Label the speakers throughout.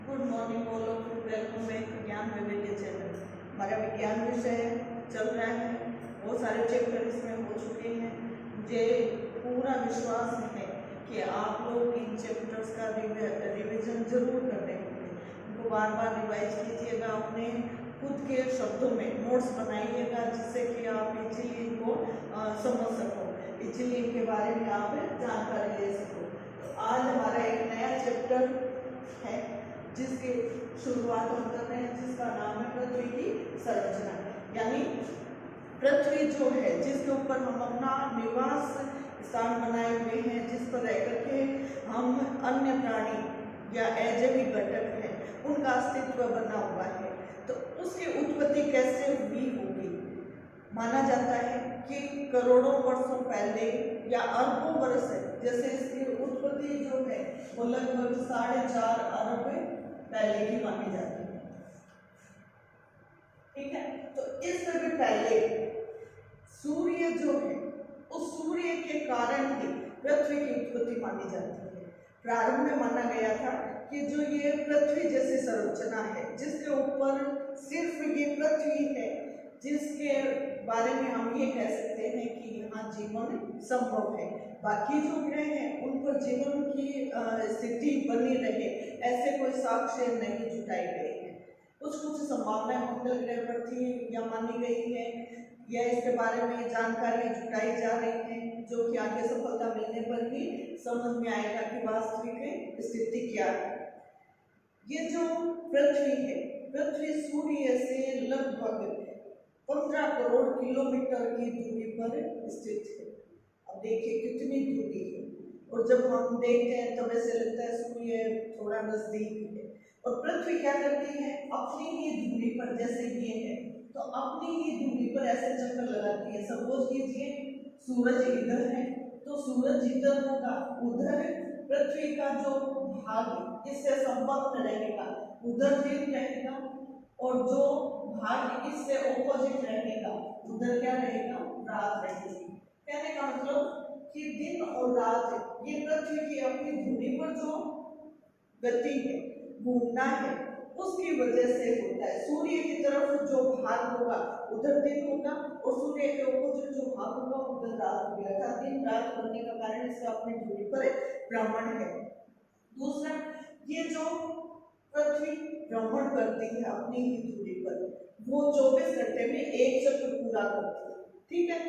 Speaker 1: Good morning all of you, welcome back विज्ञान विवेक channel. हमारा विज्ञान विषय चल रहा है, बहुत सारे चैप्टर इसमें हो चुके हैं। मुझे पूरा विश्वास है कि आप लोग इन चैप्टर्स का रिवीजन जरूर करते होंगे। इनको बार बार रिवाइज कीजिएगा, अपने खुद के शब्दों में नोट्स बनाइएगा, जिससे कि आप इजीली इनको समझ सको, इजीली इनके बारे में आप जानकारी ले सको। तो आज हमारा एक नया चैप्टर है जिसकी शुरुआत हम कर रहे हैं, जिसका नाम है पृथ्वी की संरचना। यानी पृथ्वी जो है, जिसके ऊपर हम अपना निवास स्थान बनाए हुए हैं, जिस पर रह करके हम अन्य प्राणी या अजैविक घटक है उनका अस्तित्व बना हुआ है, तो उसकी उत्पत्ति कैसे हुई होगी। माना जाता है कि करोड़ों वर्षों पहले या अरबों वर्ष है, जैसे इसकी उत्पत्ति जो है वो लगभग 4.5 अरब पहले की मानी जाती है। ठीक है, तो इससे भी पहले सूर्य जो है, उस सूर्य के कारण ही पृथ्वी की उत्पत्ति मानी जाती है। प्रारंभ में माना गया था कि जो ये पृथ्वी जैसी संरचना है, जिसके ऊपर सिर्फ ये पृथ्वी है, जिसके बारे में हम ये कह सकते हैं कि यहाँ जीवन संभव है। बाकी जो ग्रह हैं उन पर जीवन की स्थिति बनी रहे, ऐसे कोई साक्ष्य नहीं जुटाए गए हैं। कुछ संभावनाएं मंगल ग्रह पर थी या मानी गई है, या इसके बारे में जानकारी जुटाई जा रही है, जो कि आगे सफलता मिलने पर ही समझ में आएगा कि वास्तविक स्थिति क्या है। ये जो पृथ्वी है, पृथ्वी सूर्य से लगभग 15 करोड़ किलोमीटर की दूरी पर स्थित है। अब देखिए कितनी दूरी है, और जब हम देखते हैं तब ऐसे लगता है सूर्य थोड़ा नजदीक है। और पृथ्वी क्या करती है, अपनी ही दूरी पर, जैसे ये है तो अपनी ही दूरी पर ऐसे चक्कर लगाती है। सपोज कीजिए सूरज इधर है तो सूरज इधर होगा, उधर पृथ्वी का जो भाग इससे संपर्क में रहेगा उधर दिन रहेगा, और जो भाग इससे ऑपोजिट रहेगा उधर क्या रहेगा, रात रहेगी। कहने का मतलब कि दिन और रात ये पृथ्वी की अपनी धुरी पर जो गति है, घूमना है, उसकी वजह से होता है। सूर्य की तरफ जो भाग होगा उधर दिन होगा, और सूर्य के ऑपोजिट जो भाग होगा उधर रात होगा। अर्थात दिन रात बनने का कारण इसका अपनी धुरी पर भ्रमण है। दूसरा, ये जो पृथ्वी भ्रमण करती है अपनी ही दूरी पर, वो 24 घंटे में एक चक्र पूरा करती है। ठीक है।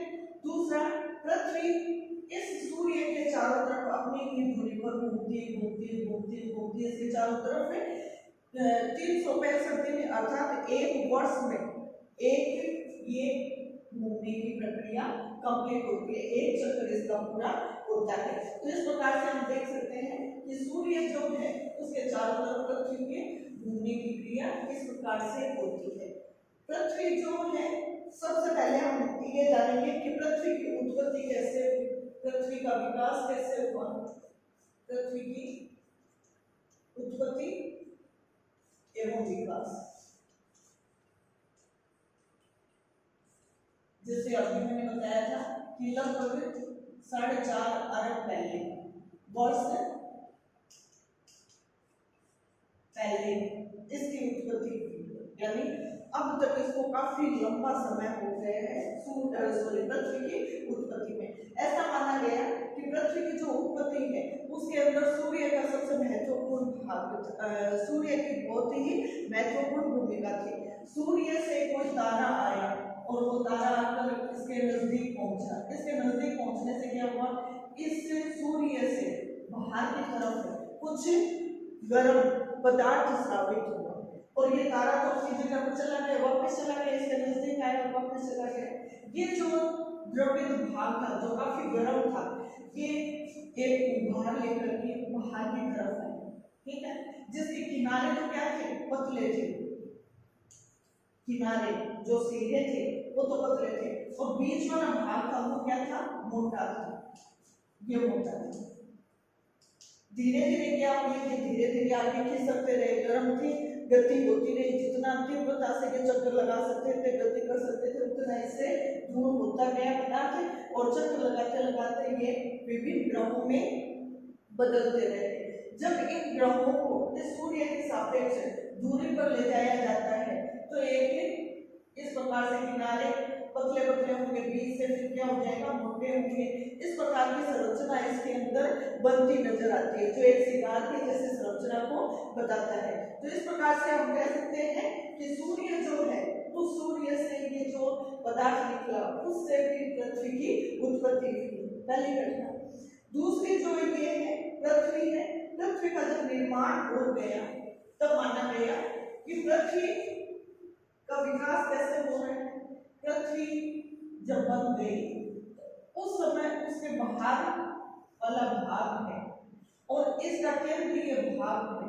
Speaker 1: दूसरा, पृथ्वी इस सूर्य के चारों तरफ अपनी ही दूरी पर घूमती इसके चारों तरफ 365 दिन, अर्थात एक वर्ष में एक ये घूमने की प्रक्रिया कंप्लीट होती है, एक चक्कर इसका पूरा होता है। तो इस प्रकार से हम देख सकते हैं कि सूर्य जो है उसके चारों तरफ पृथ्वी के घूमने की क्रिया इस प्रकार से होती है। पृथ्वी जो है, सबसे पहले हम ये जानेंगे कि पृथ्वी की उत्पत्ति कैसे हुई, पृथ्वी का विकास कैसे हुआ। पृथ्वी की उत्पत्ति एवं विकास, जैसे अभी मैंने बताया था कि लगभग 4.5 अरब पहले, वर्ष पहले इसकी उत्पत्ति हुई। यानी अब तक इसको काफी लंबा समय हो गया है पृथ्वी की उत्पत्ति में। ऐसा माना गया कि पृथ्वी की जो उत्पत्ति है उसके अंदर सूर्य का सबसे महत्वपूर्ण भाग, सूर्य की बहुत ही महत्वपूर्ण भूमिका थी। सूर्य से कोई तारा आया और वो तारा आकर इसके नजदीक पहुंचा। इसके नजदीक पहुंचने से क्या हुआ, इस सूर्य से बाहर की तरफ कुछ गर्म पदार्थ स्थापित हुआ, और ये तारा तो अपनी जगह पर चला गया, वापस चला गया, इसके नजदीक आया और वापस चला गया। ये जो द्रवित भाग था जो काफी गर्म था, ये एक उभार लेकर के बाहर की तरफ आया। ठीक है, जिसके किनारे तो क्या थे, पतले थे, किनारे जो सीधे थे वो तो पतले थे, और बीच वाला भाग था वो क्या था, मोटा था। ये मोटा था। धीरे धीरे क्या हुई कि धीरे धीरे आगे खिसकते रहे, गर्म थी, गति होती रही, जितना तीव्रता से ये चक्कर लगा सकते थे, गति कर सकते थे, उतना इससे दूर होता गया पदार्थ, और चक्कर लगाते लगाते ये विभिन्न ग्रहों में बदलते रहे। जब इन ग्रहों को इस सूर्य के सापेक्ष दूरी पर ले जाया जाता है तो एक इस प्रकार से किनारे पतले पतले होंगे, बीच से फिर क्या हो जाएगा, मोटे होंगे। इस प्रकार की संरचना इसके अंदर बनती नजर आती है, जो एक सितार की जैसे संरचना को बताता है। तो इस प्रकार से हम कह सकते हैं कि सूर्य जो है, उस सूर्य से ये जो पदार्थ निकला उससे फिर पृथ्वी की उत्पत्ति हुई, पहली घटना। दूसरी जो ये है पृथ्वी है, पृथ्वी का जब निर्माण हो गया तब माना गया कि पृथ्वी का विकास कैसे हो रहा है। पृथ्वी जब बन गई उस समय उसके बाहर वाला भाग है और इसका केंद्रीय भाग है,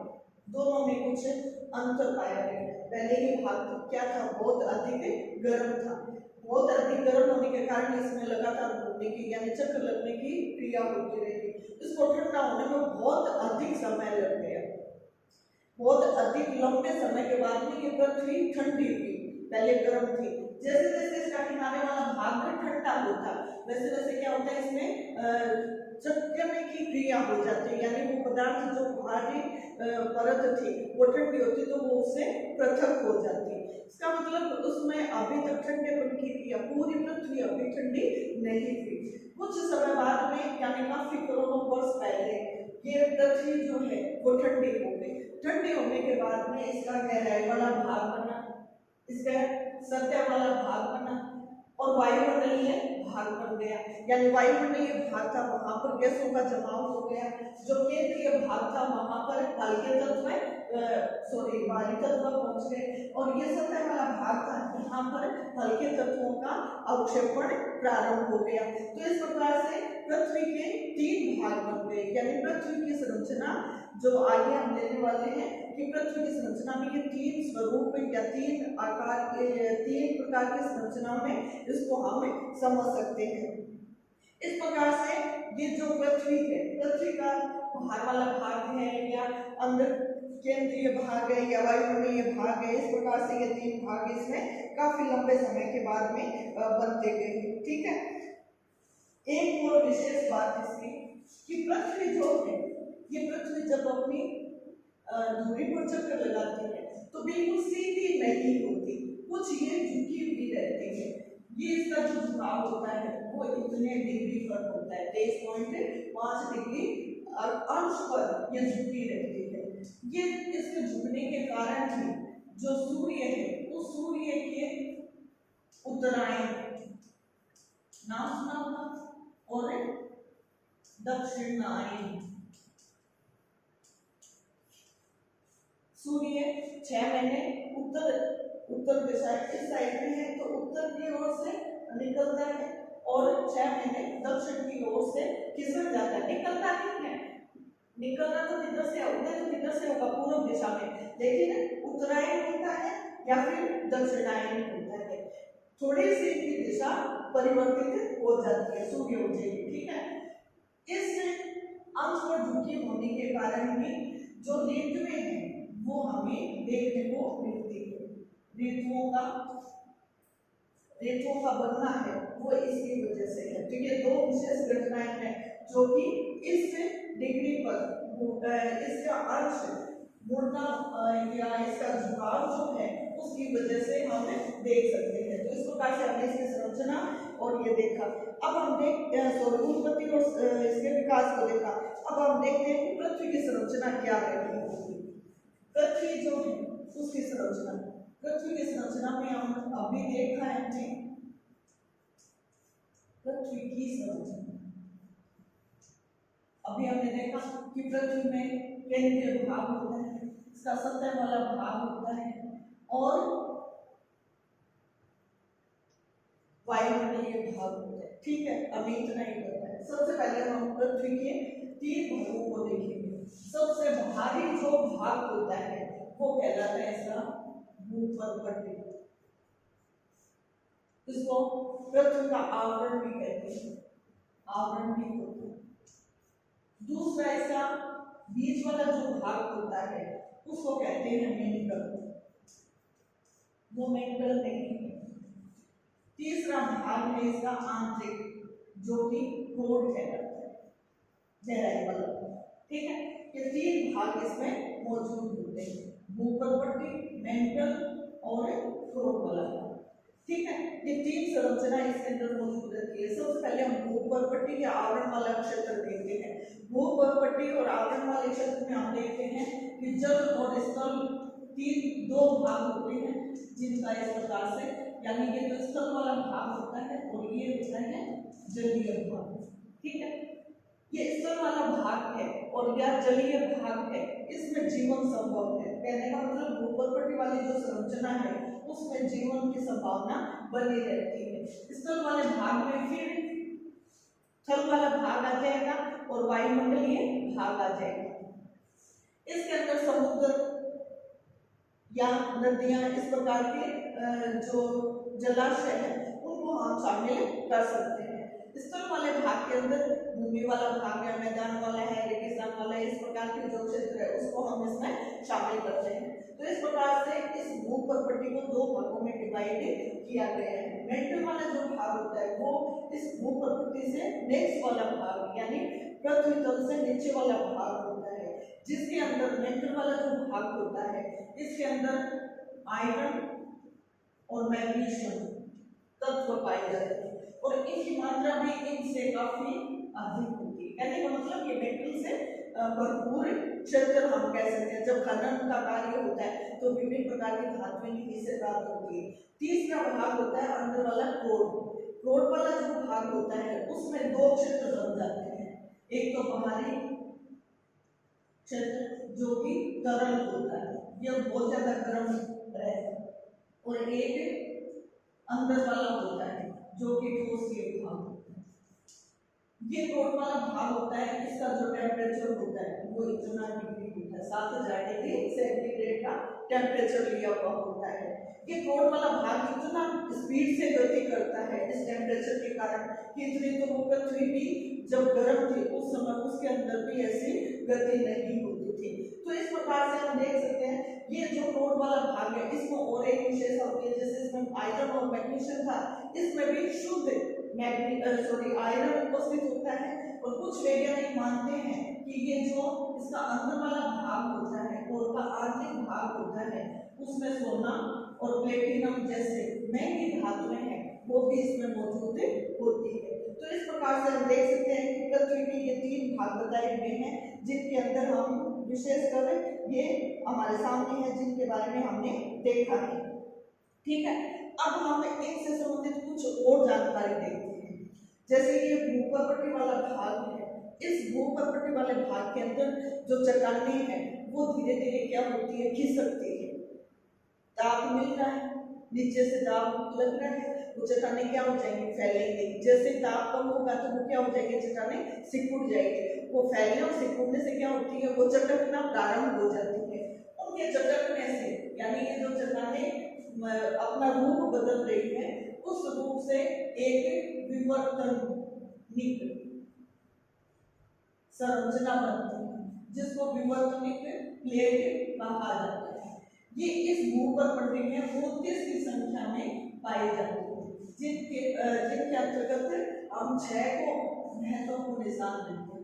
Speaker 1: दोनों में कुछ अंतर पाया गया। पहले ये भाग क्या था, बहुत अधिक गर्म था। बहुत अधिक गर्म होने के कारण इसमें लगातार घूमने की यानी चक्कर लगने की क्रिया होती रही। इसको ठंडा होने में बहुत अधिक समय लग गया। बहुत अधिक लंबे समय के बाद में ये पृथ्वी ठंडी हुई, पहले गर्म थी। जैसे जैसे इसका किनारे वाला भाग ठंडा होता वैसे वैसे क्या होता है, इसमें चक्करने की क्रिया हो जाती है, यानी वो पदार्थ जो भारी परत थी वो ठंडी होती तो वो उससे पृथक हो जाती। इसका मतलब उसमें अभी तक ठंडेपन की क्रिया, पूरी पृथ्वी अभी ठंडी नहीं थी। कुछ समय बाद में यानी काफी करोड़ों वर्ष पहले ये पृथ्वी जो है वो ठंडी हो गई। ठंडी होने के बाद में इसका गहराई वाला भाग बना, इसका सतह वाला भाग बना और वायुमंडलीय भाग बन गया। यानी वायुमंडलीय भाग था वहां पर गैसों का जमाव हो गया, जो केंद्रीय भाग था वहां पर हल्के तत्व भारी तत्व पहुंच गए और ये सतह वाला भाग था यहाँ पर हल्के तत्वों का अवक्षेपण प्रारंभ हो गया। तो इस प्रकार से पृथ्वी के 3 भाग बन गए, यानी पृथ्वी की संरचना जो आगे हम लेने वाले हैं कि पृथ्वी की संरचना में ये 3 स्वरूप या 3 आकार के 3 प्रकार की संरचनाओं में इसको हम समझ सकते हैं। इस प्रकार से ये जो पृथ्वी है, पृथ्वी का बाहर वाला भाग है या अंदर केंद्रीय भाग है या वायुमंडलीय भाग है, इस प्रकार से ये 3 भाग इसमें काफी लंबे समय के बाद में बनते गए। ठीक है, एक और विशेष बात इसकी कि पृथ्वी जो है, ये पृथ्वी जब अपनी दूरी पर चक्कर लगाती है तो बिल्कुल सीधी नहीं होती, कुछ ये झुकी हुई रहती है। ये इसका जो झुकाव होता है वो इतने डिग्री पर होता है, 23.5 डिग्री अंश पर ये झुकी रहती है। ये इसके झुकने के कारण ही जो सूर्य है उस सूर्य के उत्तरायण नाम सुना होगा और दक्षिणायन। सूर्य 6 महीने उत्तर दिशा इस साइड में है तो उत्तर की ओर से निकलता है और 6 महीने दक्षिण की ओर से खिसक जाता है। निकलता नहीं है, निकलना तो किधर से, उदय तो किधर से होगा, पूर्व दिशा में, लेकिन उत्तरायण होता है या फिर दक्षिणायन होता है, थोड़ी सी की दिशा परिवर्तित हो जाती है सूर्य ऊर्जा की। ठीक है, इस अंश पर झुकी होने के कारण ही जो ऋतुएं हैं वो हमें देखने को मिलती है। ऋतुओं का बनना है वो इसकी वजह से है। तो ये 2 विशेष घटनाएं हैं जो कि इस डिग्री पर इसका अंश मुड़ना या इसका झुकाव जो है उसकी वजह से हम देख सकते हैं। तो इस प्रकार से हमने इसकी संरचना और ये देखा। अब हम देखते हैं उत्पत्ति और इसके विकास को देखा। अब हम देखते हैं कि पृथ्वी की संरचना क्या रही होगी। पृथ्वी जो है उसकी संरचना, पृथ्वी की संरचना में हम अभी देखा है हमने पृथ्वी की संरचना। अभी हमने देखा कि पृथ्वी में केंद्रीय भाग होता है, इसका सतह वाला भाग होता है और वायुमंडलीय भाग होता है। ठीक है, अभी इतना ही पता है। सबसे पहले हम पृथ्वी के 3 भागों को देखेंगे। सबसे भारी जो भाग होता है वो कहलाता है इसका भूपर्वत। इसको पृथ्वी का आवरण भी कहते हैं, आवरण भी होता है। दूसरा इसका बीच वाला जो भाग होता है उसको कहते हैं मेंटल, वो मेंटल नहीं है। तीसरा भाग है इसका आंतरिक जो कि कोर कहलाता है, गहराई वाला। ठीक है। ये तीन भाग इसमें मौजूद होते हैं, भूपर्पट्टी, मेंटल और थ्रोट वाला भाग। ठीक है, ये तीन संरचना इसके अंदर मौजूद रहती है। सबसे पहले हम भूपर्पट्टी के आवरण वाला क्षेत्र देखते हैं। भूपर्पट्टी और आवरण वाले क्षेत्र में हम देखते हैं कि जल और स्थल तीन दो भाग होते हैं, जिनका इस प्रकार से, यानी ये जो स्थल वाला भाग होता है और ये होता है जलीय भाग। ठीक है, ये स्थल वाला भाग है और यह जलीय भाग है, इसमें जीवन संभव है। कहने का मतलब भूपर्पट्टी वाली जो संरचना है उसमें जीवन की संभावना बनी रहती है। स्थल वाले भाग में फिर स्थल वाला भाग आ जाएगा और वायुमंडलीय भाग आ जाएगा। इसके अंदर समुद्र या नदियां, इस प्रकार के जो जलाशय है उनको हम शामिल कर सकते हैं। स्थल वाले भाग के अंदर भूमि वाला भाग है, मैदान वाला है, रेगिस्तान वाला है, इस प्रकार के जो क्षेत्र है उसको हम इसमें शामिल करते हैं। तो इस प्रकार से इस भूपर्पट्टी को दो भागों में डिवाइड किया गया है। मेंटल वाला जो भाग होता है वो इस भूपर्पट्टी से नेक्स्ट वाला भाग, यानी पृथ्वी तल से नीचे वाला भाग होता है, जिसके अंदर मेंटल वाला जो भाग होता है इसके अंदर आयरन और मैग्नीशियम तत्व पाए जाते हैं और इनकी मात्रा भी इनसे काफी अधिक होती है। कहने का मतलब ये मेटल से भरपूर क्षेत्र हम कह सकते हैं। जब खनन का कार्य होता है तो विभिन्न प्रकार की धातुएं इससे प्राप्त होती है। तीसरा भाग होता है अंदर वाला क्रोड। क्रोड वाला जो भाग होता है उसमें दो क्षेत्र बन जाते हैं, एक तो बाहरी क्षेत्र जो कि तरल होता है, यह बहुत ज्यादा गर्म रहता है, और एक अंदर वाला होता है जो कि ठोस भाग होता है। ये क्रोड वाला भाग होता है, इसका जो टेम्परेचर होता है वो इतना डिग्री होता है, 7000 डिग्री सेंटीग्रेड का टेम्परेचर लिया हुआ होता है। ये क्रोड वाला भाग इतना स्पीड से गति करता है इस टेम्परेचर के कारण कि इतनी तो वो पृथ्वी भी जब गर्म थी उस समय उसके अंदर भी ऐसी गति नहीं होती थी। तो इस प्रकार से हम देख सकते हैं ये जो क्रोड वाला भाग है इसमें और एक विशेषता होती है, जैसे इसमें आयरन और मैग्नीशियम था, इसमें भी शुद्ध आयरन उपस्थित होता है। और कुछ वैज्ञानिक मानते हैं कि ये जो इसका अंदर वाला भाग होता है और का आंतरिक भाग होता है उसमें सोना और प्लेटिनम जैसे महंगी धातुएं हैं वो भी इसमें मौजूद होती है। तो इस प्रकार से हम देख सकते हैं कि पृथ्वी के ये तीन भाग बताए हुए हैं, जिनके अंदर हम विशेषकर ये हमारे सामने है, जिनके बारे में हमने देखा है। ठीक है, अब हम इनसे संबंधित कुछ और जानकारी देखते हैं। जैसे ये भूपर्पट्टी वाला भाग है, इस भूपर्पट्टी वाले भाग के अंदर जो चट्टानें हैं वो धीरे धीरे क्या होती है, खिसकती है। दाब मिल रहा है, नीचे से दाब लग रहा है, वो चट्टानें क्या हो जाएंगी, फैलेंगी। जैसे दाब कम होगा तो वो क्या हो जाएगी, चट्टानें सिकुड़ जाएगी। वो फैलने और सिकुड़ने से क्या होती है, वो चटकना प्रारंभ हो जाती है। उनके चटकने से, यानी ये जो चट्टानें अपना रूप बदल रही है, उस रूप से एक विवर्तनिक संरचना बनती है, जिसको विवर्तनिक प्लेट कहा जाता है। ये इस भूपर्पट्टी में 29 की संख्या में पाई जाती है, जिनके अंतर्गत हम 6 को महत्वपूर्ण स्थान देते हैं।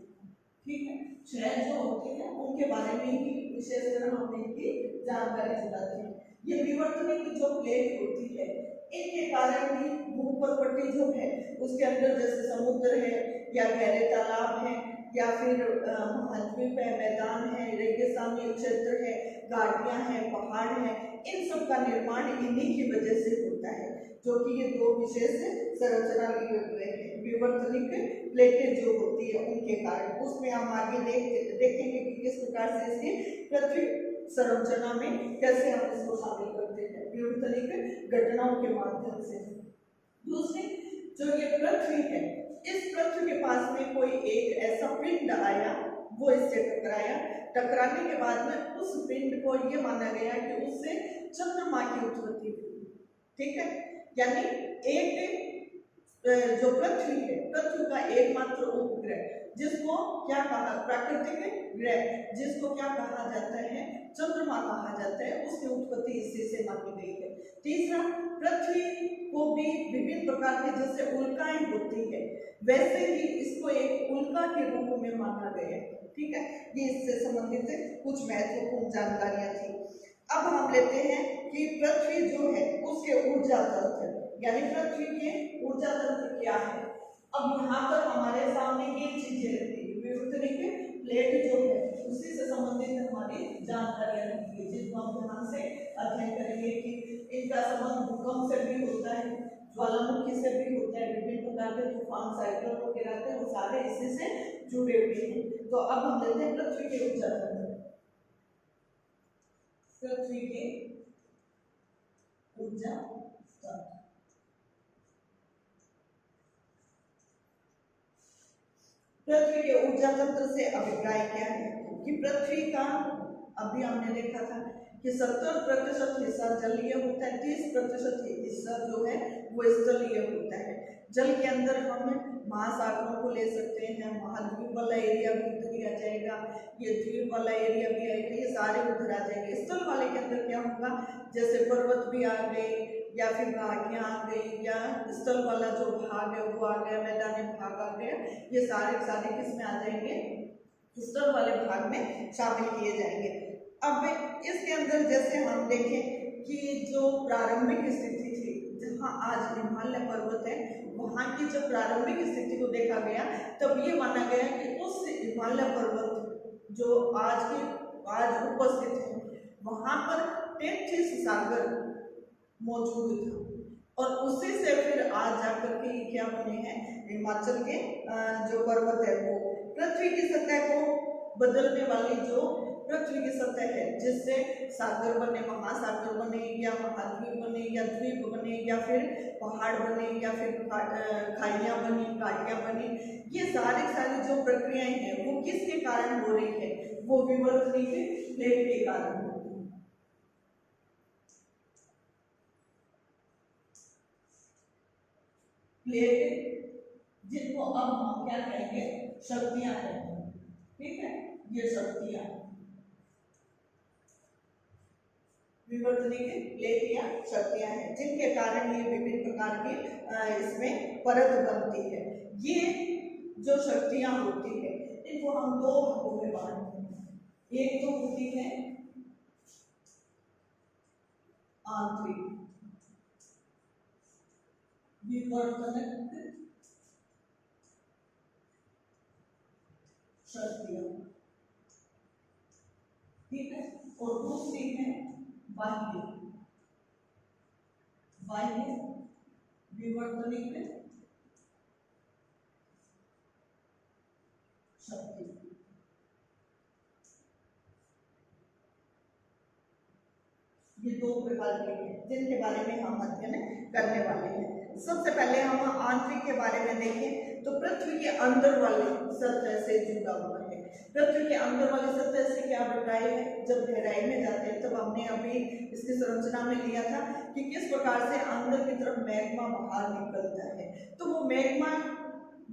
Speaker 1: ठीक है, 6 जो होते हैं उनके बारे में ही विशेषकर हम इनकी जानकारी जुटाते हैं। ये विवर्तनिक जो प्लेट होती है इनके कारण ही भूपर्पट्टी जो है उसके अंदर जैसे समुद्र है या गहरे तालाब है या फिर महाद्वीप है, मैदान है, रेगिस्तानी क्षेत्र है, घाटियां हैं, पहाड़ हैं, इन सब का निर्माण इन्हीं की वजह से होता है, जो कि ये दो विशेष संरचना लिए हुए हैं। विवर्तनिक प्लेटें जो होती है उनके कारण, उसमें हम आगे देखेंगे कि किस प्रकार से इसकी पृथ्वी संरचना में कैसे हम इसको शामिल करते हैं विवर्तनिक घटनाओं के माध्यम से। दूसरी जो ये पृथ्वी है, इस पृथ्वी के पास में कोई एक ऐसा पिंड आया, वो इससे टकराया, टकराने के बाद में उस पिंड को ये माना गया कि उससे चंद्रमा की उत्पत्ति हुई। ठीक है, यानी एक जो पृथ्वी है, पृथ्वी का एकमात्र उपग्रह जिसको क्या कहा, प्राकृतिक ग्रह जिसको क्या कहा जाता है, चंद्रमा कहा जाता है, उसकी उत्पत्ति इसी से मानी गई है। तीसरा, पृथ्वी को भी विभिन्न प्रकार के जैसे उल्काएं होती है वैसे ही इसको एक उल्का के रूप में माना गया है। ठीक है, ये इससे संबंधित कुछ महत्वपूर्ण जानकारियां थी। अब हम लेते हैं कि पृथ्वी जो है उसके ऊर्जा तंत्र, यानी पृथ्वी के ऊर्जा तंत्र क्या है। अब यहाँ पर हमारे सामने ये चीजें रहती है, विवर्तनिक प्लेट जो है उसी से संबंधित हमारी जानकारियां रहती है, जिनको हम ध्यान से अध्ययन करेंगे कि इनका संबंध भूकंप से भी होता है, ज्वालामुखी से भी होता है, विभिन्न प्रकार के तूफान साइक्लोन वगैरह आते हैं, वो सारे इसी से जुड़े हुए हैं। तो अब हम लेते हैं पृथ्वी के ऊर्जा तंत्र। पृथ्वी के ऊर्जा तंत्र, पृथ्वी के ऊर्जा तंत्र से अभिप्राय क्या है कि पृथ्वी का, अभी हमने देखा था कि 70% हिस्सा जलीय होता है, 30% हिस्सा जो है वो स्थलीय होता है। जल के अंदर हम महासागरों को ले सकते हैं, महाद्वीप वाला एरिया भी उधर ही आ जाएगा, ये द्वीप वाला एरिया भी आएगा, ये सारे उधर आ जाएंगे। स्थल वाले के अंदर क्या होगा, जैसे पर्वत भी आ गए या फिर घाटियां आ गई, या स्थल वाला जो भाग है वो आ गया, मैदानी भाग आ गया, ये सारे सारे किस में आ जाएंगे, स्थल वाले भाग में शामिल किए जाएंगे। अब इसके अंदर जैसे हम देखें कि जो प्रारंभिक स्थिति थी, जहाँ आज हिमालय पर्वत है, वहाँ की जब प्रारंभिक स्थिति को देखा गया तब ये माना गया कि उस हिमालय पर्वत जो आज उपस्थित है वहाँ पर 33 सागर मौजूद था, और उसी से फिर आज जाकर के क्या बने हैं, हिमाचल के जो पर्वत है वो पृथ्वी की सतह को बदलने वाली जो पृथ्वी की सतह है, जिससे सागर बने, महासागर बने, या महाद्वीप बने, या द्वीप बने, या फिर पहाड़ बने, या फिर खाइयां बनी, घाटियां बनी, ये सारी जो प्रक्रियाएं हैं वो किसके कारण हो रही है, वो विवर्तनिक प्लेट के कारण होती है। प्लेट जिनको अब हम क्या कहेंगे, शक्तियां कहते हैं। ठीक है, ये शक्तियां विवर्तनिक प्लेट या शक्तियां हैं, जिनके कारण ये विभिन्न प्रकार की इसमें परत बनती है। ये जो शक्तियां होती है इनको हम दो भागों में बांटते हैं। एक तो होती है आंतरिक विवर्तनिक शक्तियां, ठीक है, और दूसरी है बाह्य विवर्तनिक शक्ति। ये दो प्रकार के हैं जिनके बारे में हम अध्ययन करने वाले हैं। सबसे पहले हम आंतरिक के बारे में देखें तो पृथ्वी के अंदर वाली सतह से जुड़ा हुआ है। पृथ्वी के अंदर वाली सतह से क्या अभिप्राय है, जब गहराई में जाते हैं तब हमने अभी इसकी संरचना में लिया था कि किस प्रकार से अंदर की तरफ मैग्मा बाहर निकलता है। तो वो मैग्मा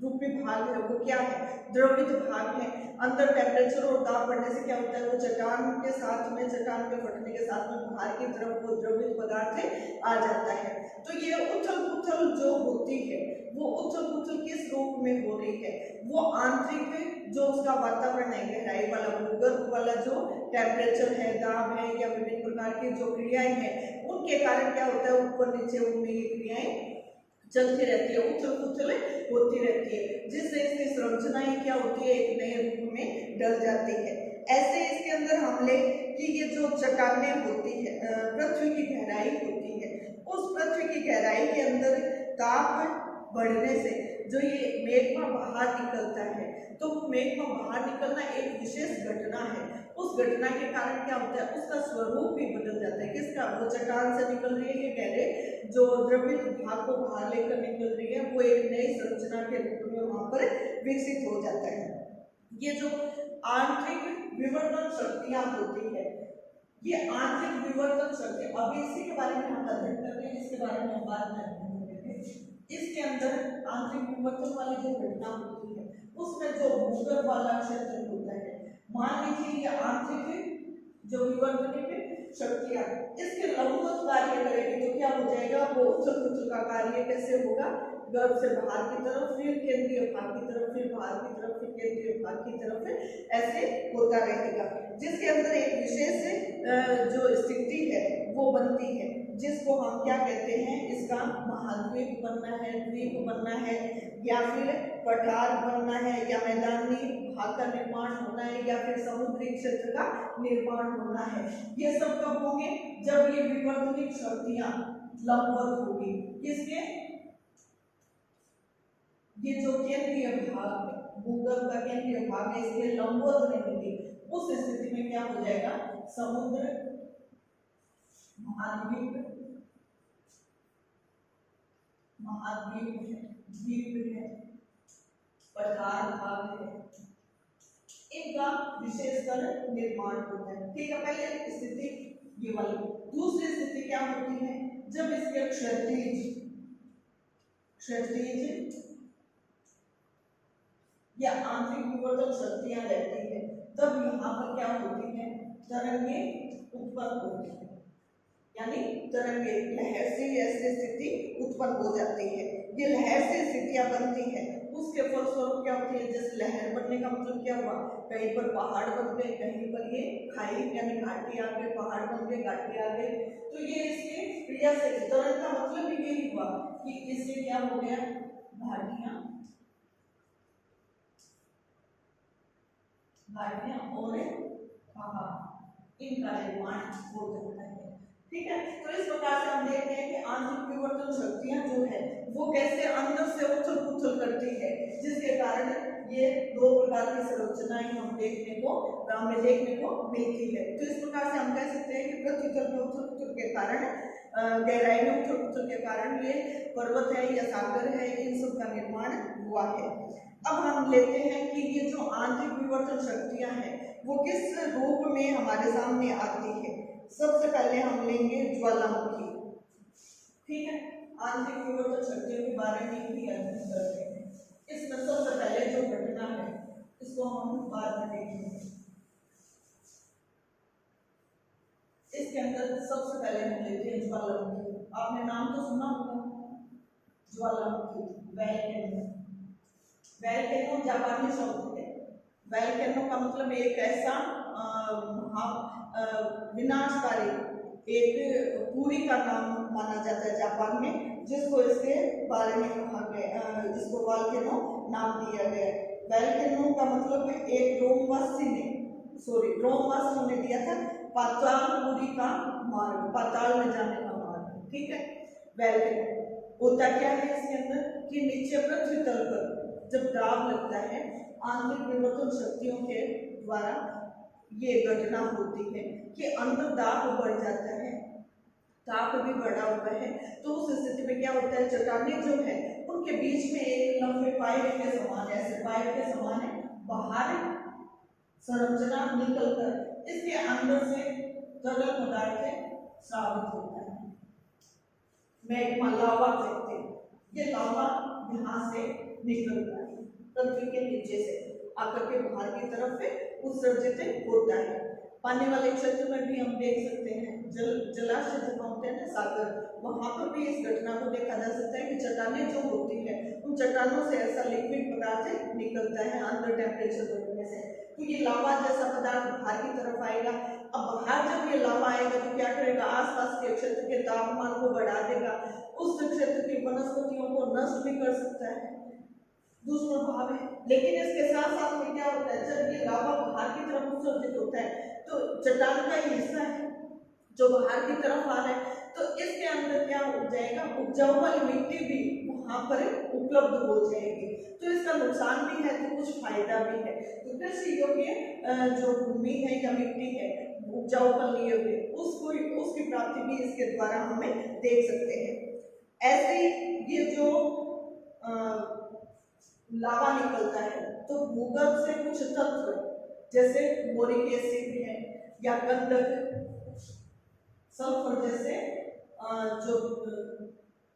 Speaker 1: रूपी भाग है वो क्या है, द्रवित भाग है। अंदर टेम्परेचर और ताप बढ़ने से क्या होता है, वो चट्टान के साथ में, चट्टान के फटने के साथ में बाहर की तरफ वो द्रवित पदार्थ आ जाता है। तो ये उथल पुथल जो होती है वो उथल पुथल किस रूप में हो रही है, वो आंतरिक जो उसका वातावरण है, गहराई वाला, भूगर्भ वाला जो टेम्परेचर है, दाब है, या विभिन्न प्रकार की जो क्रियाएं हैं उनके कारण क्या होता है, ऊपर नीचे उनमें ये क्रियाएं चलती रहती है, उथल पुथल होती रहती है, जिससे इसकी संरचना ही क्या होती है, एक नए रूप में ढल जाती है। ऐसे इसके अंदर हम ले कि ये जो चट्टानें होती है, पृथ्वी की गहराई होती है, उस पृथ्वी की गहराई के अंदर ताप बढ़ने से जो ये मेघमा बाहर निकलता है, तो वो मेघमा बाहर निकलना एक विशेष घटना है। उस घटना के कारण क्या होता है, उसका स्वरूप भी बदल जाता है। किसका, वो चट्टान से निकल रही है, ये गहरे जो द्रवित भाग को बाहर लेकर निकल रही है, वो एक नई संरचना के रूप में वहां पर विकसित हो जाता है। ये जो आंतरिक विवर्तन शक्तियां होती है, ये आंतरिक विवर्तन शक्ति, अभी इसी के बारे में हम अध्ययन करते हैं, इसके बारे में हम बाद में अध्ययन करेंगे। इसके अंदर आंतरिक विवर्तन वाली जो घटना होती है उसमें जो भूगर्भ वाला क्षेत्र होता है, मान लीजिए ये आंतरिक जो विवर्तनिक शक्तियां इसके लंबवत कार्य करेगी तो क्या हो जाएगा, वो उथल पुथल का कार्य कैसे होगा, गर्भ से बाहर की तरफ, फिर केंद्रीय भाग की तरफ, फिर बाहर की तरफ, फिर केंद्रीय भाग की तरफ, ऐसे होता रहेगा। जिसके अंदर एक विशेष जो स्थिति है वो बनती है, जिसको हम क्या कहते हैं, इसका महाद्वीप बनना है, द्वीप बनना है, या फिर पठार बनना है, या मैदानी भाग का निर्माण होना है, या फिर समुद्री क्षेत्र का निर्माण होना है। ये सब कब होंगे, जब ये विवर्तनिक शक्तियां लंबवत होगी। किसके, ये जो केंद्रीय भाग, भूगर्भ का केंद्रीय भाग है, इसके लंबवत रहेंगे। उस स्थिति में क्या हो जाएगा, समुद्र, महाद्वीप, महाद्वीप है, द्वीप है, पठार भाग है, इनका विशेषकर निर्माण होता है। ठीक है, पहले स्थिति ये वाली। दूसरी स्थिति क्या होती है, जब इसके क्षैतिज या आंतरिक विवर्तन शक्तियां रहती है, तब यहाँ पर क्या होती है, तरंगे उत्पन्न होती है, यानी तरंगे, लहर से ऐसी स्थिति उत्पन्न हो जाती है। ये लहर से स्थितियां बनती है, उसके फलस्वरूप क्या होती है, जैसे लहर बनने का मतलब क्या हुआ, कहीं पर पहाड़ बन गए, कहीं पर ये खाई यानी घाटी आ गई, पहाड़ बन गए, घाटी आ गई। तो ये इसके क्रिया से, तरंग का मतलब भी यही हुआ कि इससे क्या हो गया, घाटियां और पहाड़, इनका निर्माण हो जाता है। ठीक है, तो इस प्रकार से हम देखते हैं कि आंतरिक विवर्तन शक्तियां जो है वो कैसे अंदर से उथल पुथल करती है, जिसके कारण ये दो प्रकार की संरचनाएं हम देखने को मिलती है। तो इस प्रकार से हम कह सकते हैं कि पृथ्वी तल में उथल पुथल के कारण, गहराई में उथल पुथल के कारण ये पर्वत है या सागर है, इन सब का निर्माण हुआ है। अब हम लेते हैं कि ये जो आंतरिक विवर्तन शक्तियां हैं वो किस रूप में हमारे सामने आती है। सबसे पहले हम लेंगे ज्वालामुखी। ठीक है, आंतरिक विवर्तन शक्तियों के बारे में भी अध्ययन करते हैं। इसमें सबसे पहले जो घटना है इसको हम बाद में देखेंगे। इसके अंदर सबसे पहले हम लेते हैं ज्वालामुखी। आपने नाम तो सुना होगा, ज्वालामुखी, वोल्केनो जापानी शब्द है। वोल्केनो का मतलब एक ऐसा विनाशकारी एक पूरी का नाम माना जाता है जापान में, जिसको इसके बारे में कहा गया, इसको वोल्केनो नाम दिया गया। वोल्केनो का मतलब एक रोमवासी ने दिया था, पाताल पूरी का मार्ग, पाताल में जाने का मार्ग। ठीक है, वोल्केनो होता क्या है इसके अंदर कि नीचे पृथ्वी तल पर जब दाब लगता है, आंतरिक विवर्तन शक्तियों के द्वारा ये घटना होती है कि अंदर दाब बढ़ जाता है, ताप भी बढ़ा हुआ है। तो उस स्थिति में क्या होता है, चट्टानें जो है उनके बीच में एक लंबे पाइप के समान, ऐसे पाइप के समान है, बाहर संरचना निकलकर इसके अंदर से तरल पदार्थ साबित होता है। मैग्मा, लावा कहते हैं। ये लावा यहाँ से निकलता है, पृथ्वी के नीचे से आकर के बाहर की तरफ से उत्सर्जित होता है। पानी वाले क्षेत्र में भी हम देख सकते हैं, जलाशय जहाँ होते हैं ना, सागर, वहां पर भी इस घटना को देखा जा सकता है कि चट्टानें जो होती है उन चट्टानों से ऐसा लिक्विड पदार्थ निकलता है अंदर टेम्परेचर बढ़ने से। तो ये लावा जैसा पदार्थ बाहर की तरफ आएगा। अब बाहर जब ये लावा आएगा तो क्या करेगा, आसपास के क्षेत्र के तापमान को बढ़ा देगा, उस क्षेत्र की वनस्पतियों को नष्ट भी कर सकता है, दुष्प्रभाव है। लेकिन इसके साथ साथ में क्या होता है, जब ये लावा बाहर की तरफ उत्सर्जित होता है तो चट्टान का ही हिस्सा है जो बाहर की तरफ आ रहा है, तो इसके अंदर क्या हो जाएगा, उपजाऊ वाली मिट्टी भी वहां पर उपलब्ध हो जाएगी। तो इसका नुकसान भी है तो कुछ फायदा भी है। तो कृषि योग्य जो भूमि है या मिट्टी है उपजाऊ कर लिए हुए, उसकी प्राप्ति भी इसके द्वारा हमें देख सकते हैं। ऐसे ही ये जो लावा निकलता है तो भूगर्भ से कुछ तत्व जैसे बोरिक एसिड है या गंधक, सल्फर जैसे जो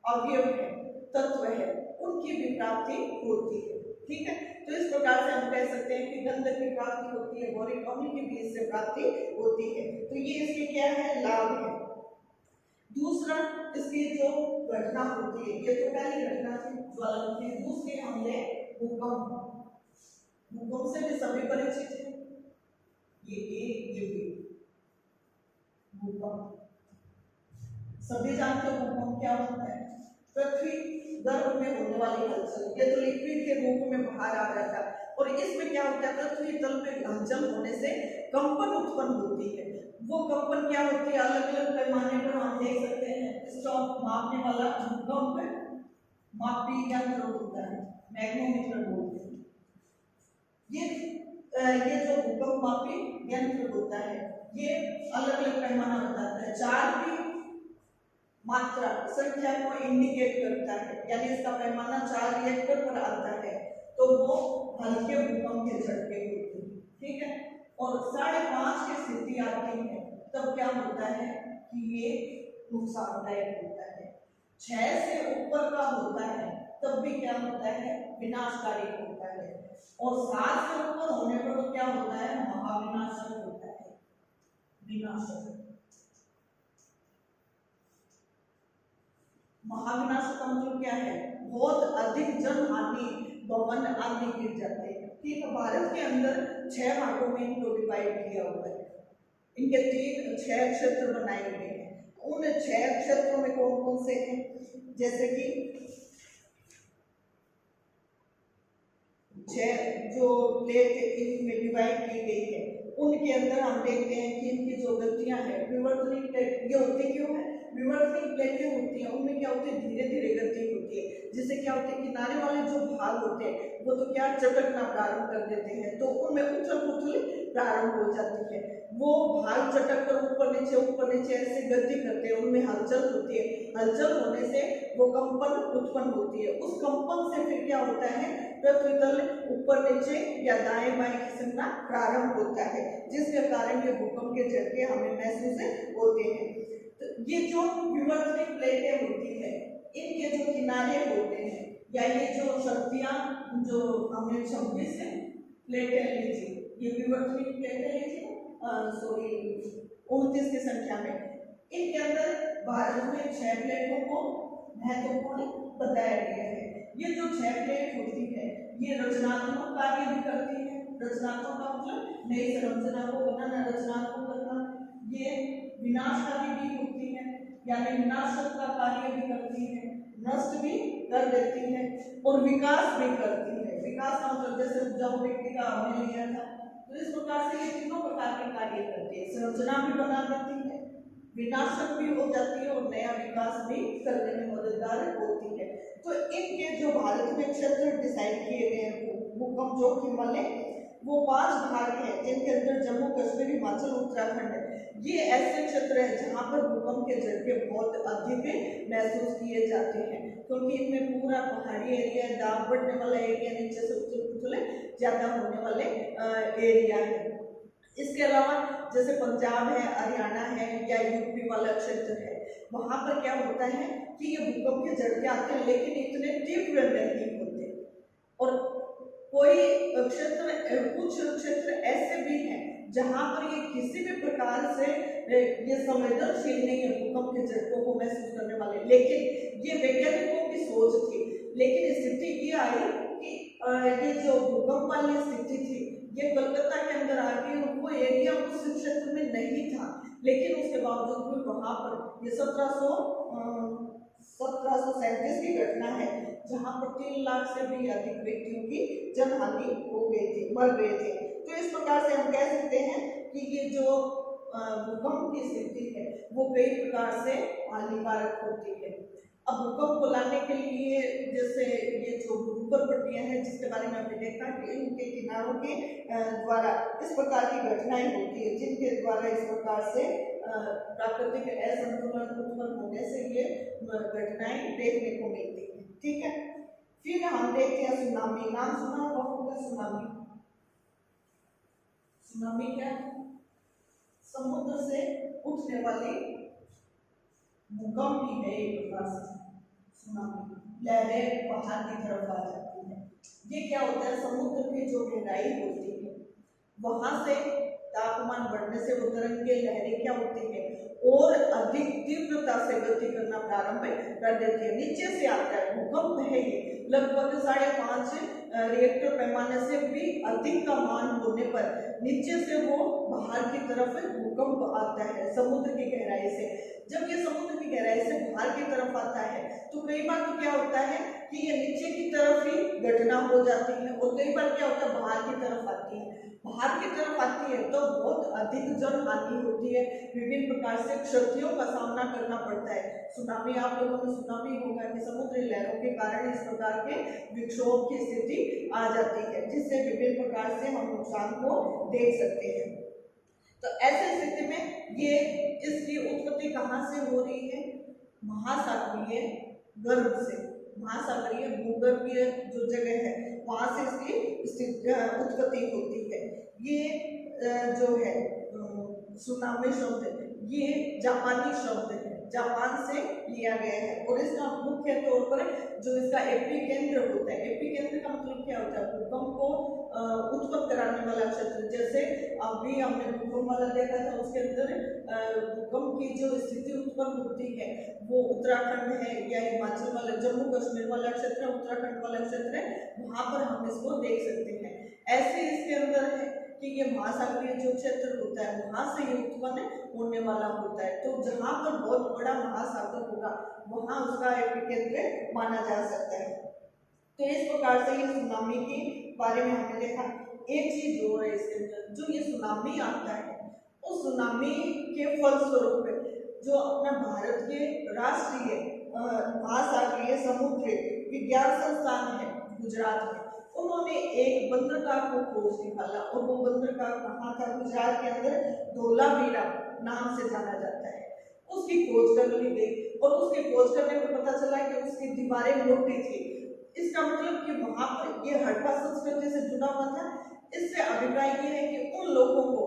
Speaker 1: अवयव है, तत्व है, उनकी भी प्राप्ति होती है। ठीक है, तो इस प्रकार से हम कह सकते हैं कि गंधक की प्राप्ति होती है, बोरिक अम्ल की भी इससे प्राप्ति होती है। तो ये इसके क्या है, लाभ है। दूसरा, इसकी जो घटना होती है, ये तो पहली घटना थी ज्वालामुखी। दूसरी हमने भूकंप, भूकंप से भी सभी परिचित है, ये भी भूकंप सभी जानते हो। भूकंप क्या होता है, पृथ्वी गर्भ में होने वाली हलचल। ये तो लिक्विड के रूप में बाहर आ रहा था, और इसमें क्या होता है, पृथ्वी तल पे हलचल होने से कंपन उत्पन्न होती है। वो कंपन क्या होती है, अलग अलग पैमाने पर हम देख सकते हैं। इसको मापने वाला भूकंप मापी यंत्र होता है, मैग्नेटोमीटर बोलते हैं। ये जो भूकंप मापी यंत्र होता है, ये अलग अलग पैमाना बताता है। 4 की मात्रा संख्या को इंडिकेट करता है, यानी इसका पैमाना 4 रिएक्टर पर आता है, तो वो हल्के भूकंप के झटके होते हैं, ठीक है। और 5.5 की स्थिति आती है, तब क्या होता है कि ये नुकसानदायक होता है। 6 से ऊपर का होता है, तब भी क्या होता है, विनाशकारी होता है। और 7 से ऊपर होने पर तो क्या होता है, महाविनाशक होता है, विनाशक। महाविनाशक का मतलब क्या है, बहुत अधिक जन हानि, भवन आदि गिर जाते हैं। ठीक है, भारत के अंदर 6 भागों में इनको डिवाइड किया हुआ है। इनके 6 क्षेत्र बनाए हुए हैं। उन 6 क्षेत्रों में कौन कौन से हैं, जैसे कि 6 जो प्लेट इनमें डिवाइड की गई है, उनके अंदर हम देखते हैं कि इनकी जो गतियां हैं, विवर्तनिक प्लेट ये होती क्यों है, विवर्तनिक प्लेटें होती हैं, उनमें क्या होती है, धीरे धीरे गति होती है। जिससे क्या होता है, किनारे वाले जो भाग होते हैं वो तो क्या चटकना प्रारंभ कर देते हैं, तो उनमें उछल पुछल प्रारंभ हो जाती है। वो भाग चटक कर ऊपर नीचे ऐसे गति करते हैं, उनमें हलचल होती है। हलचल होने से वो कंपन उत्पन्न होती है। उस कंपन से फिर क्या होता है, पृथ्वी तल ऊपर नीचे या दाएं बाएं खिसकना प्रारंभ होता है, जिसके कारण ये भूकंप के झटके हमें महसूस होते हैं। तो ये जो विवर्तनिक प्लेटें होती है, इनके जो किनारे होते हैं, या ये जो शक्तियां जो हमने 26 प्लेटें ली थी, ये विवर्तनिक प्लेटें ली थी, सॉरी 29 की संख्या में। इनके अंदर भारत में 6 प्लेटों को महत्वपूर्ण बताया गया है। ये जो 6 प्लेट होती है, ये रचनात्मक कार्य भी करती है। रचनात्मक का मतलब नई संरचना को बनाना, रचनात्मक करना। ये विनाशकारी भी होती है, यानी विनाशक का कार्य भी करती है, नष्ट भी कर देती है, और विकास भी करती है। विकास का मतलब जैसे उपजाऊ मिट्टी का हमने लिया था, तो इस प्रकार से ये तीनों प्रकार के कार्य करती है। संरचना भी बना देती है, विनाशक भी हो जाती है, और नया विकास भी करने में मददगार होती है। तो इनके जो भारत में क्षेत्र डिसाइड किए गए हैं भूकंप जोखिम वाले, वो 5 भाग हैं, जिनके अंदर जम्मू कश्मीर, हिमाचल, उत्तराखंड है। ये ऐसे क्षेत्र है जहाँ पर भूकंप के झटके बहुत अधिक महसूस किए जाते हैं, क्योंकि इनमें पूरा पहाड़ी एरिया, दाब बढ़ने वाला एरिया, नीचे से उछल ज्यादा होने वाले एरिया है। इसके अलावा जैसे पंजाब है, हरियाणा है, या यूपी वाला क्षेत्र है, वहां पर क्या होता है कि ये भूकंप के झटके आते हैं, लेकिन इतने तीव्र नहीं होते। और कोई क्षेत्र, कुछ क्षेत्र ऐसे भी हैं जहां पर ये किसी भी प्रकार से ये संवेदनशील नहीं है भूकंप के झटकों को महसूस करने वाले, लेकिन ये वैज्ञानिकों की सोच थी। लेकिन स्थिति ये आई कि ये जो भूकंप वाली स्थिति थी, ये कलकत्ता के अंदर आ गई, और वो एरिया उस क्षेत्र में नहीं था, लेकिन उसके बावजूद भी वहां पर ये 1737 की घटना है, जहां पर 3 लाख से भी अधिक व्यक्तियों की जनहानि हो गई थी, मर गए थे। तो इस प्रकार से हम कह सकते हैं कि ये जो भूकंप की स्थिति है, वो कई प्रकार से हानिकारक होती है। अब भूकंप को लाने के लिए, जैसे ये जो ऊपर पट्टियां हैं, जिसके बारे में हमने देखा कि उनके किनारों के द्वारा इस प्रकार की घटनाएं होती है, जिनके द्वारा इस प्रकार से प्राकृतिक असंतुलन उत्पन्न होने से ये घटनाएं देखने को मिलती है। ठीक है, फिर हम देखते हैं सुनामी। नाम सुना होगा सुनामी? सुनामी क्या? समुद्र से उठने वाली भूकंप ही है एक प्रकार से सुनामी। लहरें पहाड़ की तरफ आ जाती है। ये क्या होता है, समुद्र की जो गहराई होती है वहां से तापमान बढ़ने से वो तरंगे लहरें क्या होती है और अधिक तीव्रता से गति करना प्रारंभ कर देती है। नीचे से आता है भूकंप है ये, लगभग 5.5 रिएक्टर पैमाने से भी अधिक का मान होने पर नीचे से वो बाहर की तरफ भूकंप आता है समुद्र की गहराई से। जब ये समुद्र की गहराई से बाहर की तरफ आता है तो कई बार तो क्या होता है कि ये नीचे की तरफ ही घटना हो जाती है और कई बार क्या होता है बाहर की तरफ आती है। बाहर की तरफ आती है तो बहुत अधिक जन हानि होती है, विभिन्न प्रकार से क्षतियों का सामना करना पड़ता है। सुनामी, आप लोगों ने सुना भी होगा कि समुद्री लहरों के कारण इस प्रकार के विक्षोभ की स्थिति आ जाती है जिससे विभिन्न प्रकार से हम नुकसान को देख सकते हैं। तो ऐसे स्थिति में ये इसकी उत्पत्ति कहाँ से हो रही है? महासागरीय गर्भ से, महासागरीय भूगर्भीय जो जगह है वहां से इसकी उत्पत्ति होती है। ये जो है सुनामी शब्द ये जापानी शब्द है, जापान से लिया गया है और इसका मुख्य तौर पर जो इसका एपिकेंद्र होता है, एपिकेंद्र का मतलब क्या होता है? भूकंप को उत्पन्न कराने वाला क्षेत्र। जैसे अभी हमने भूकंप वाला देखा था, उसके अंदर भूकंप की जो स्थिति उत्पन्न होती है वो उत्तराखंड है या हिमाचल वाला, जम्मू कश्मीर वाला क्षेत्र, उत्तराखंड वाला क्षेत्र है, वहां पर हम इसको देख सकते हैं। ऐसे इसके अंदर है कि ये महासागरीय जो क्षेत्र होता है वहां से ये उत्पन्न होने वाला होता है। तो जहां पर बहुत बड़ा महासागर होगा वहां उसका एपिकेंद्र माना जा सकता है। तो इस प्रकार से ये सुनामी के बारे में हमने देखा। एक चीज जो है इसके अंदर, जो ये सुनामी आता है उस सुनामी के फलस्वरूप जो अपना भारत के राष्ट्रीय महासागरीय समुद्र विज्ञान संस्थान है गुजरात में, उन्होंने एक बंदरगाह को खोज निकाला और वो बंदरगाह कहाँ था? गुजरात के अंदर धोलावीरा नाम से जाना जाता है। उसकी खोज कर ली गई और उसकी खोज करने पर पता चला कि उसकी दीवारें मोटी थी। इसका मतलब कि वहां पर ये हड़प्पा संस्कृति से जुड़ा हुआ था। इससे अभिप्राय ये है कि उन लोगों को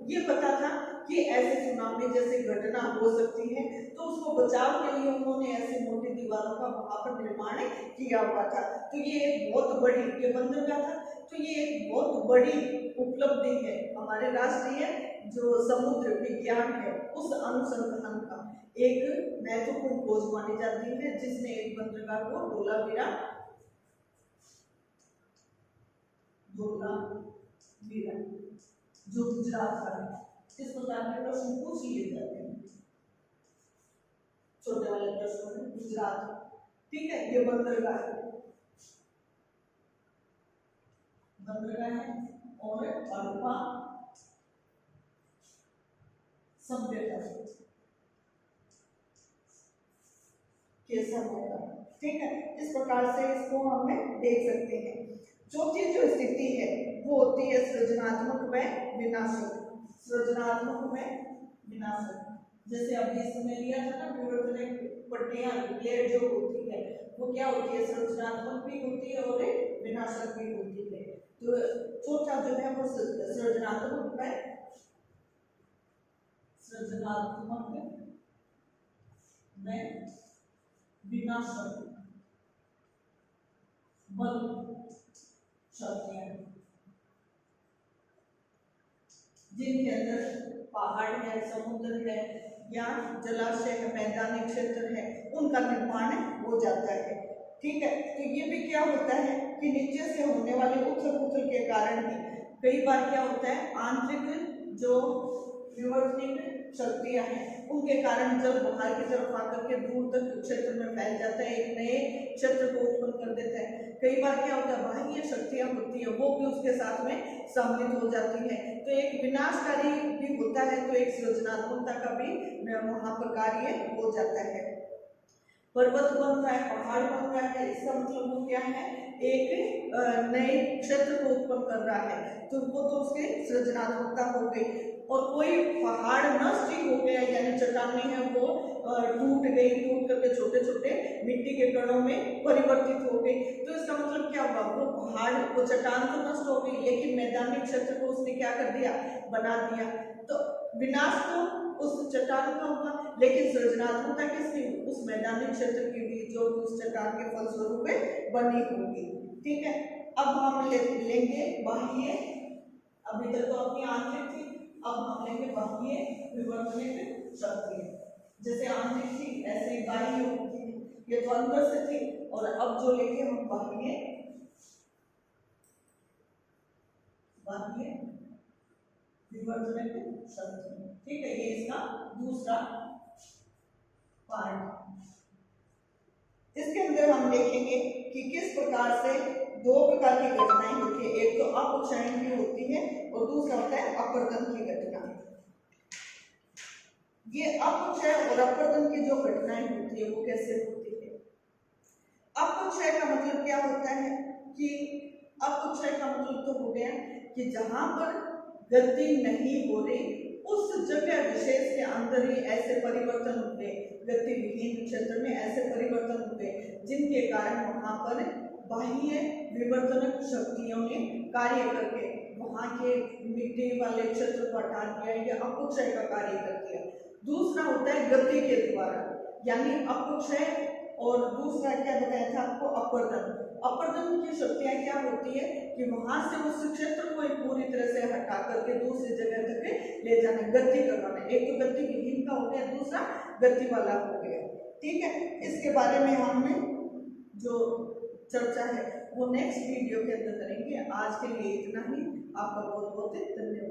Speaker 1: ये पता था कि ऐसे सुनामी जैसी घटना हो सकती है, तो उसको बचाव के लिए उन्होंने ऐसी मोटी दीवारों का वहां पर निर्माण किया हुआ था। तो ये एक बहुत बड़ी, ये बंदरगाह था, तो ये एक बहुत बड़ी उपलब्धि है हमारे राष्ट्रीय जो समुद्र विज्ञान है उस अनुसंधान का एक महत्वपूर्ण खोज मानी जाती है, जिसने एक बंदरगाह को धोलावीरा जो गुजरात का है। इस प्रकार के प्रश्न पूछ लिए जाते हैं छोटे वाले प्रश्नों में। गुजरात, ठीक है, ये बंदरगाह है, बंदरगाह है और हड़प्पा सभ्यता के समय का, ठीक है। इस प्रकार से इसको हमें देख सकते हैं। चौथी जो स्थिति है वो होती है सृजनात्मक व विनाशक। सृजनात्मक व विनाशक, जैसे अभी इसमें लिया था ना विवर्तनिक पट्टियां, प्लेट जो होती है वो क्या होती है? सृजनात्मक भी होती है और विनाशक भी होती है। तो चौथा जो है वो सृजनात्मक व विनाशक बल शक्तियां, जिनके अंदर पहाड़ है, समुद्र है या जलाशय है, मैदानी क्षेत्र है, उनका निर्माण हो जाता है, ठीक है। तो ये भी क्या होता है कि नीचे से होने वाले उथल पुथल के कारण ही कई बार क्या होता है, आंतरिक जो विवर्तनिक शक्तियां हैं उनके कारण जल बाहर की तरफ आकर के दूर तक क्षेत्र में फैल जाता है, एक नए क्षेत्र को उत्पन्न कर देता है। कई बार क्या होता है, बाह्य शक्तियां होती है वो भी उसके साथ में सम्मिलित हो जाती है। तो एक विनाशकारी भी होता है तो एक सृजनात्मकता का भी वहां पर कार्य हो जाता है। पर्वत बन रहा है, पहाड़ बन रहा है, इसका मतलब वो क्या है? एक नए क्षेत्र को उत्पन्न कर रहा है, तो वो तो उसकी सृजनात्मकता हो गई। और कोई पहाड़ नष्ट हो गया यानी चट्टानें हैं वो टूट गई, टूट करके छोटे छोटे मिट्टी के कणों में परिवर्तित हो गई, तो इसका मतलब क्या हुआ? वो पहाड़, वो चट्टान तो नष्ट हो गई लेकिन मैदानी क्षेत्र को उसने क्या कर दिया? बना दिया। तो विनाश तो उस चट्टान का हुआ लेकिन सृजनात्मकता किसकी? उस मैदानी क्षेत्र की भी जो उस चट्टान के फलस्वरूप बनी होगी, ठीक है। अब हम लेंगे बाह्य अभी तक तो अपनी आंतरिक थी, अब हम लेंगे बाह्य विवर्तनिक शक्ति। जैसे आंतरिक थी ऐसे बाह्य होती है, ये तो अंदर से थी, और अब जो लेंगे हम बाह्य विवर्तनिक शक्ति। ठीक है, ये इसका दूसरा पार्ट। इसके अंदर हम देखेंगे कि किस प्रकार से दो प्रकार की घटनाएं होती है, एक तो अपक्षयण की होती है और दूसरा होता है अपर्दन की घटना। ये अपक्षय और अपर्दन की जो घटनाएं होती है वो कैसे होती है? अपक्षय का मतलब क्या होता है कि अपक्षय का मतलब तो हो गया कि जहां पर गति नहीं हो रही उस जगह विशेष के अंदर ही ऐसे परिवर्तन हुए, गति विहीन क्षेत्र में ऐसे परिवर्तन हुए जिनके कारण वहां पर बाह्य विवर्तनक शक्तियों ने कार्य करके वहां के मिट्टी वाले क्षेत्र को हटा दिया, या अपक्षय का कार्य कर दिया। दूसरा होता है गति के द्वारा, यानी अपक्षय, और दूसरा क्या बताया था आपको, अपर्दन। अपर्दन की शक्तियां क्या होती है कि वहां से उस क्षेत्र को पूरी तरह से हटा करके दूसरी जगह तक ले जाना, गति करवाना। एक तो गति विहीन का हो गया, दूसरा गति वाला हो गया। ठीक है, इसके बारे में हमने जो चर्चा है वो नेक्स्ट वीडियो के अंदर करेंगे। आज के लिए इतना ही। आपका बहुत बहुत धन्यवाद।